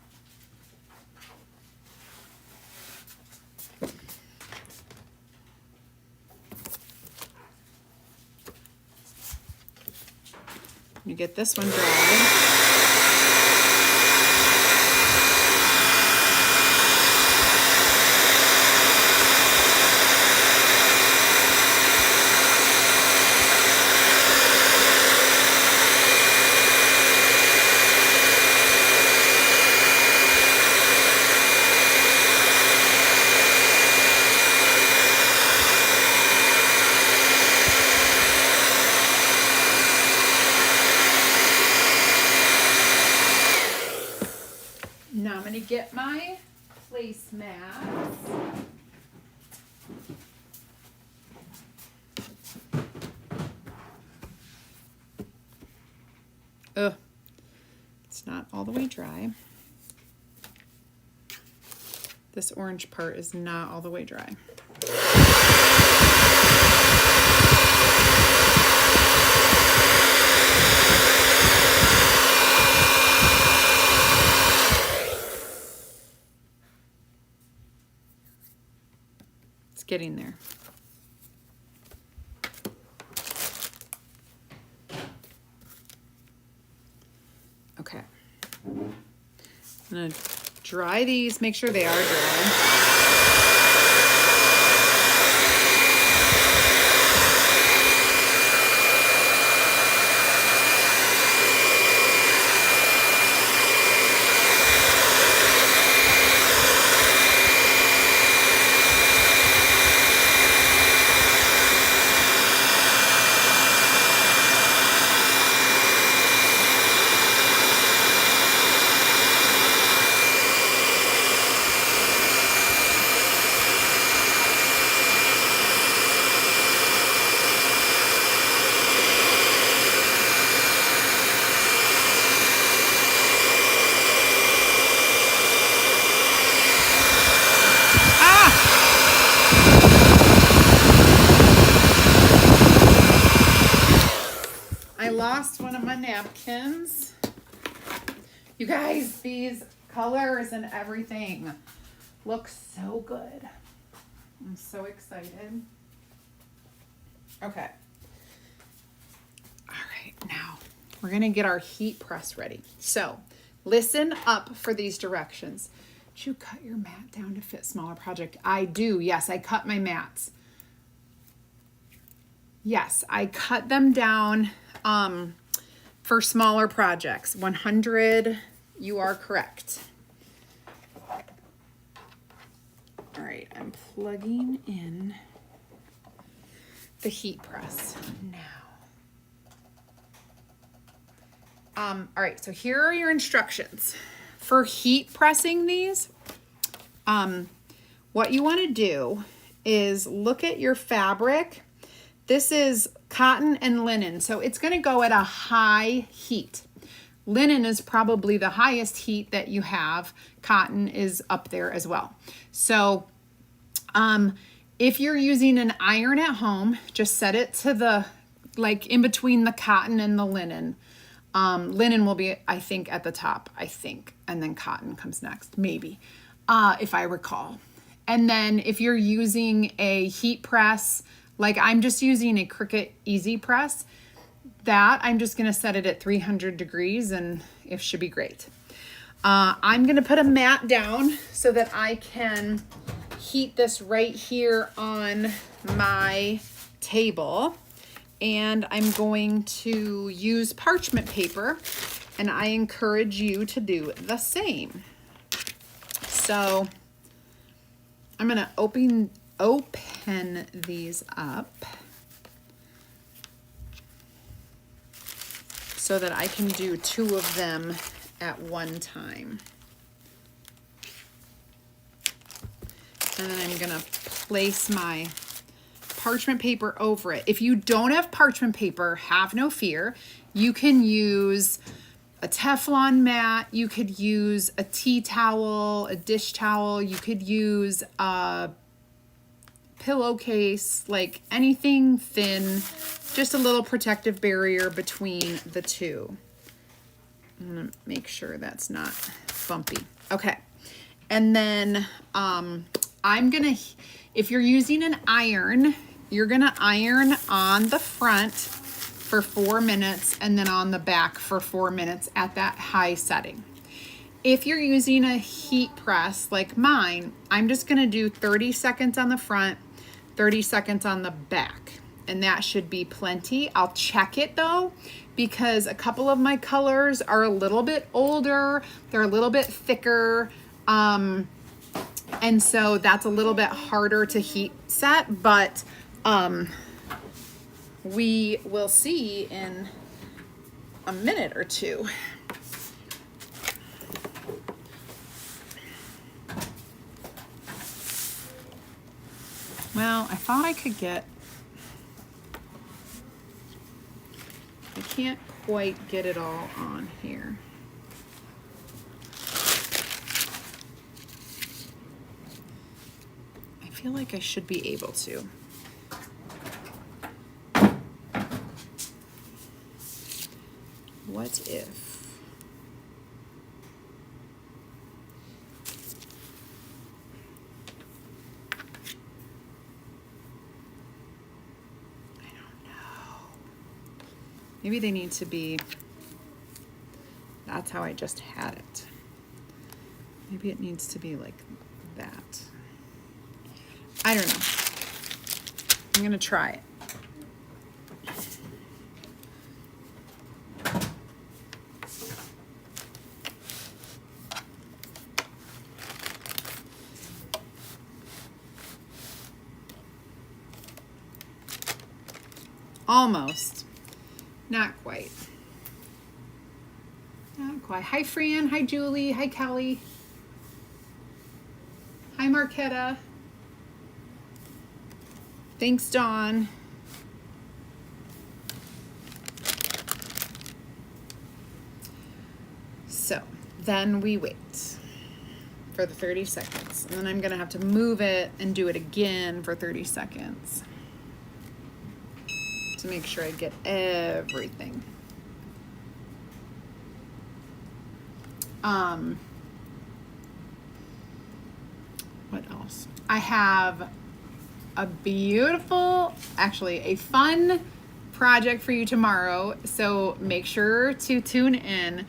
You get this one dried. get my placemats. Ugh, it's not all the way dry. This orange part is not all the way dry. It's getting there. Okay. I'm gonna dry these, make sure they are dry. I lost one of my napkins. You guys, these colors and everything look so good. I'm so excited. Okay. All right, now we're gonna get our heat press ready. So listen up for these directions. Did you cut your mat down to fit smaller project? I do, yes, I cut my mats. Yes, I cut them down for smaller projects. 100, you are correct. All right, I'm plugging in the heat press now. All right, so here are your instructions. For heat pressing these, what you want to do is look at your fabric. This is cotton and linen, so it's going to go at a high heat. Linen is probably the highest heat that you have. Cotton is up there as well. So if you're using an iron at home, just set it to the, like in between the cotton and the linen. Linen will be, I think, at the top, and then cotton comes next, maybe, if I recall. And then if you're using a heat press, like I'm just using a Cricut Easy Press, that I'm just gonna set it at 300 degrees and it should be great. I'm gonna put a mat down so that I can heat this right here on my table. And I'm going to use parchment paper, and I encourage you to do the same. So I'm gonna open these up so that I can do 2 of them at one time. And then I'm gonna place my parchment paper over it. If you don't have parchment paper, have no fear. You can use a Teflon mat, you could use a tea towel, a dish towel, you could use a pillowcase, like anything thin, just a little protective barrier between the two. I'm gonna make sure that's not bumpy. Okay, and then if you're using an iron, you're gonna iron on the front for 4 minutes and then on the back for 4 minutes at that high setting. If you're using a heat press like mine, I'm just gonna do 30 seconds on the front, 30 seconds on the back, and that should be plenty. I'll check it though, because a couple of my colors are a little bit older, they're a little bit thicker, and so that's a little bit harder to heat set, but we will see in a minute or two. Well, I thought I could get, I can't quite get it all on here. I feel like I should be able to. What if? I don't know. Maybe they need to be, that's how I just had it. Maybe it needs to be like that. I don't know. I'm gonna try it. Almost. Not quite. Not quite. Hi, Fran. Hi, Julie. Hi, Kelly. Hi, Marquetta. Thanks, Dawn. So then we wait for the 30 seconds. And then I'm going to have to move it and do it again for 30 seconds to make sure I get everything. What else? I have a beautiful, actually a fun project for you tomorrow. So make sure to tune in.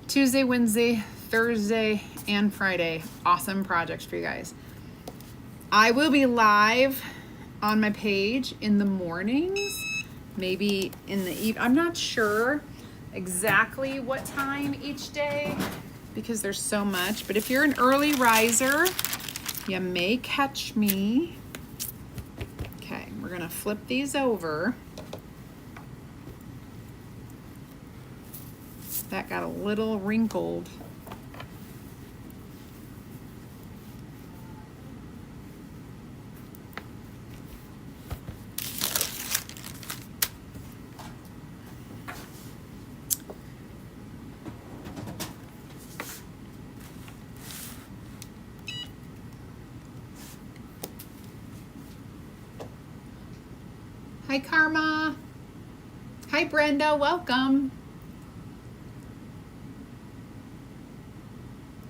Tuesday, Wednesday, Thursday, and Friday. Awesome projects for you guys. I will be live on my page in the mornings, maybe in the evening. I'm not sure exactly what time each day because there's so much, but if you're an early riser, you may catch me. Okay, we're gonna flip these over. That got a little wrinkled. Hi, Karma. Hi, Brenda. Welcome.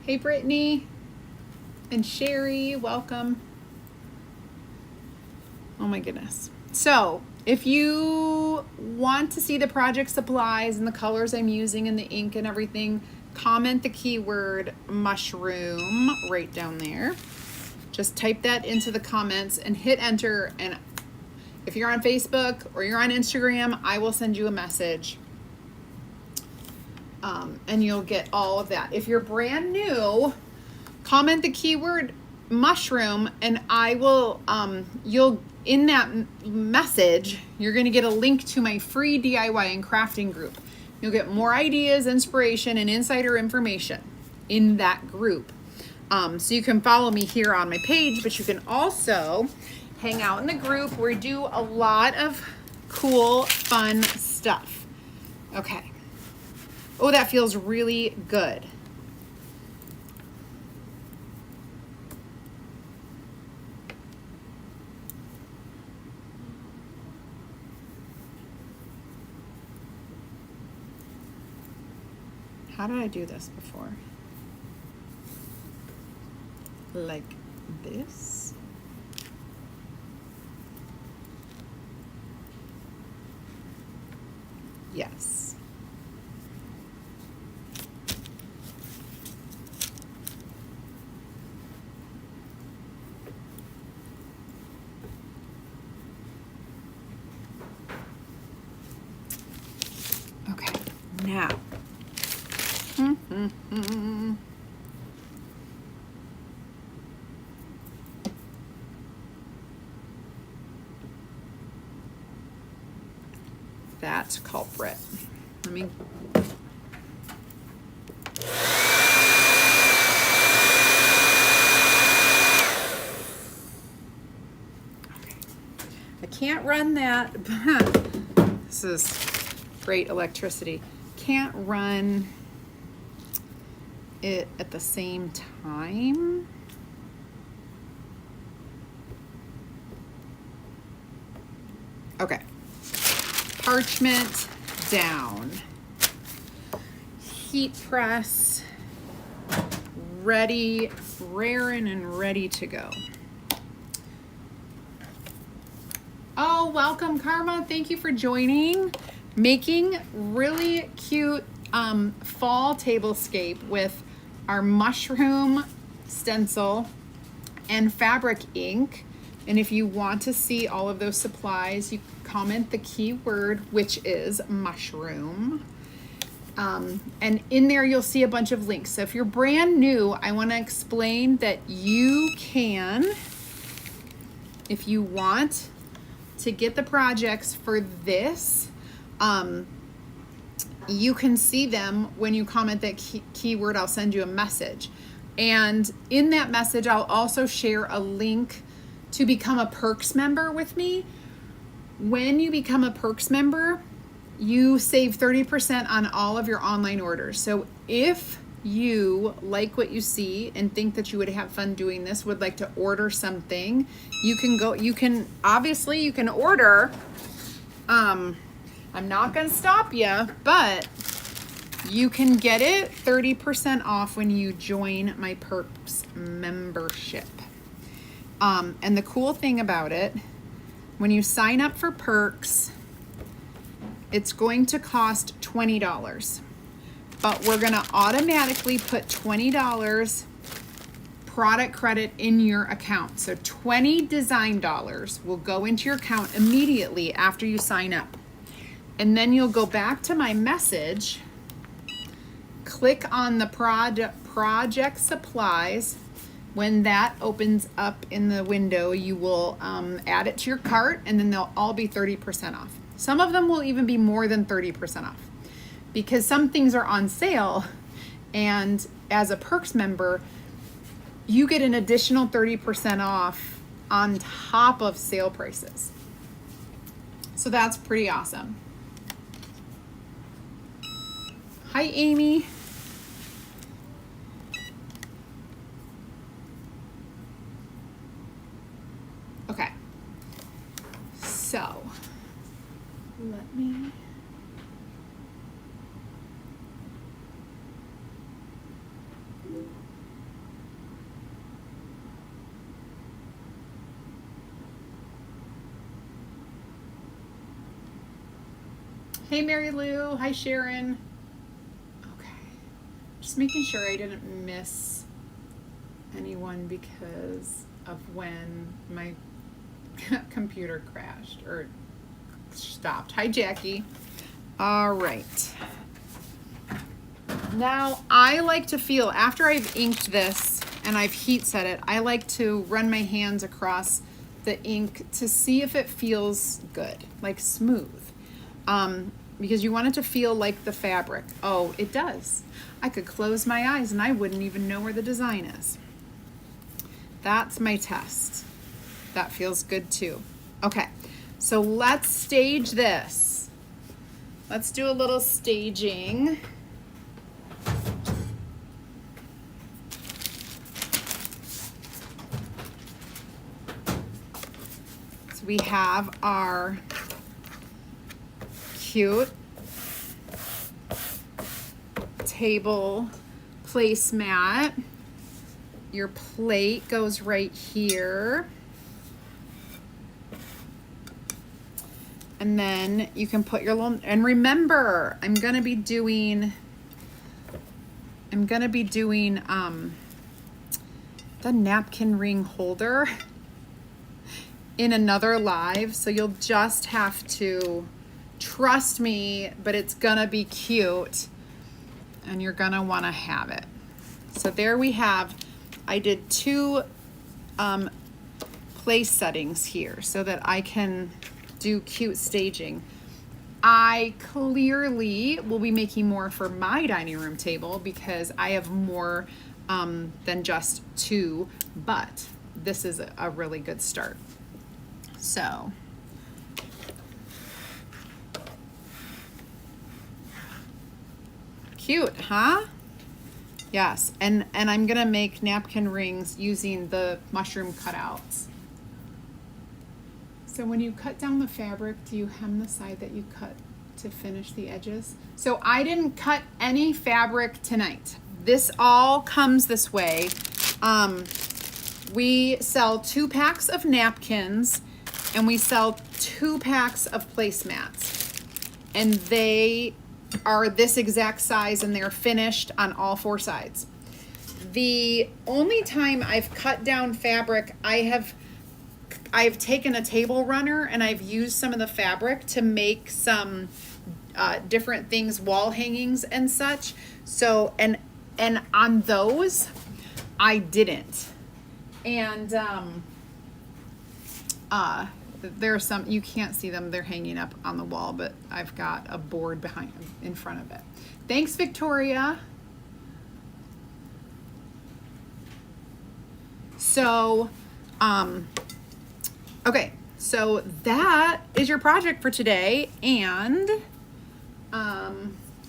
Hey, Brittany and Sherry. Welcome. Oh, my goodness. So, if you want to see the project supplies and the colors I'm using and the ink and everything, comment the keyword mushroom right down there. Just type that into the comments and hit enter, and if you're on Facebook or you're on Instagram, I will send you a message and you'll get all of that. If you're brand new, comment the keyword mushroom and I will, you'll, in that message, you're going to get a link to my free DIY and crafting group. You'll get more ideas, inspiration, and insider information in that group. So you can follow me here on my page, but you can also hang out in the group where we do a lot of cool, fun stuff. Okay. Oh, that feels really good. How did I do this before? Like this? Yes. Okay, now. That's culprit. Let me. I can't run that. This is great electricity. Can't run it at the same time. Okay. Parchment down. Heat press. Ready, raring and ready to go. Oh, welcome, Karma. Thank you for joining. Making really cute fall tablescape with our mushroom stencil and fabric ink. And if you want to see all of those supplies, you comment the keyword, which is mushroom. And in there, you'll see a bunch of links. So if you're brand new, I want to explain that you can, if you want to get the projects for this, you can see them when you comment that keyword. I'll send you a message. And in that message, I'll also share a link to become a Perks member with me. When you become a Perks member, you save 30% on all of your online orders. So if you like what you see and think that you would have fun doing this, would like to order something, you can order. I'm not going to stop you, but you can get it 30% off when you join my Perks membership. And the cool thing about it, when you sign up for Perks, it's going to cost $20, but we're going to automatically put $20 product credit in your account. So 20 design dollars will go into your account immediately after you sign up. And then you'll go back to my message, click on the project supplies. When that opens up in the window, you will add it to your cart, and then they'll all be 30% off. Some of them will even be more than 30% off because some things are on sale, and as a Perks member, you get an additional 30% off on top of sale prices. So that's pretty awesome. Hi, Amy. Okay, so let me Hey, Mary Lou. Hi, Sharon. Okay, just making sure I didn't miss anyone because of when my computer crashed or stopped. Hi, Jackie. All right. Now, I like to feel, after I've inked this and I've heat set it, I like to run my hands across the ink to see if it feels good, like smooth. Because you want it to feel like the fabric. Oh, it does. I could close my eyes and I wouldn't even know where the design is. That's my test. That feels good too. Okay, so let's stage this. Let's do a little staging. So we have our cute table placemat. Your plate goes right here. And then you can put your little, and remember, I'm gonna be doing the napkin ring holder in another live, so you'll just have to trust me, but it's gonna be cute and you're gonna wanna have it. So there we have, I did two place settings here so that I can do cute staging. I clearly will be making more for my dining room table because I have more than just two, but this is a really good start. So Cute, huh? Yes, and I'm gonna make napkin rings using the mushroom cutouts. So when you cut down the fabric, do you hem the side that you cut to finish the edges? So I didn't cut any fabric tonight. This all comes this way. We sell 2 packs of napkins and we sell 2 packs of placemats. And they are this exact size and they're finished on all 4 sides. The only time I've cut down fabric, I've taken a table runner and I've used some of the fabric to make some different things, wall hangings and such. So, and on those, I didn't. And there are some, you can't see them, they're hanging up on the wall, but I've got a board in front of it. Thanks, Victoria. So, okay, so that is your project for today, and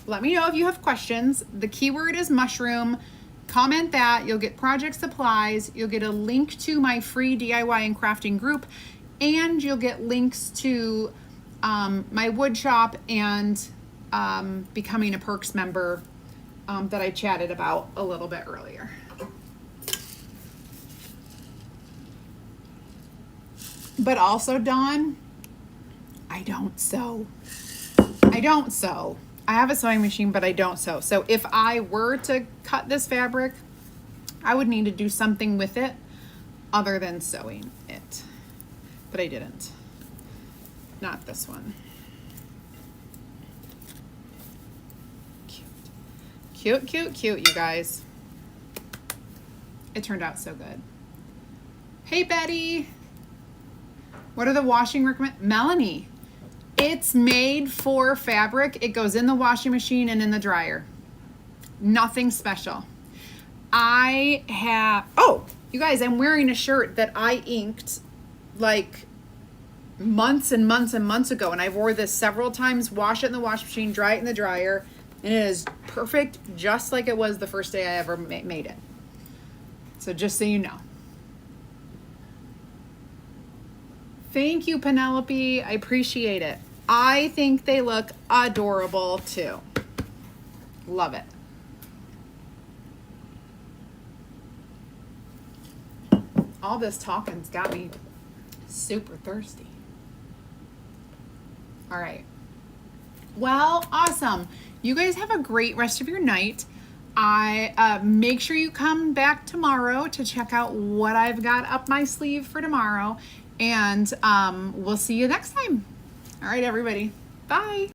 let me know if you have questions. The keyword is mushroom. Comment that. You'll get project supplies. You'll get a link to my free DIY and crafting group, and you'll get links to my wood shop and becoming a Perks member that I chatted about a little bit earlier. But also, Dawn, I don't sew. I have a sewing machine, but I don't sew. So if I were to cut this fabric, I would need to do something with it other than sewing it. But I didn't. Not this one. Cute. Cute, cute, cute, you guys. It turned out so good. Hey, Betty. What are the washing recommend? Melanie, it's made for fabric. It goes in the washing machine and in the dryer. Nothing special. I have, oh, you guys, I'm wearing a shirt that I inked like months and months and months ago. And I wore this several times, wash it in the washing machine, dry it in the dryer. And it is perfect, just like it was the first day I ever made it. So just so you know. Thank you, Penelope. I appreciate it. I think they look adorable too. Love it. All this talking's got me super thirsty. All right. Well, awesome. You guys have a great rest of your night. I make sure you come back tomorrow to check out what I've got up my sleeve for tomorrow. And we'll see you next time. All right, everybody. Bye.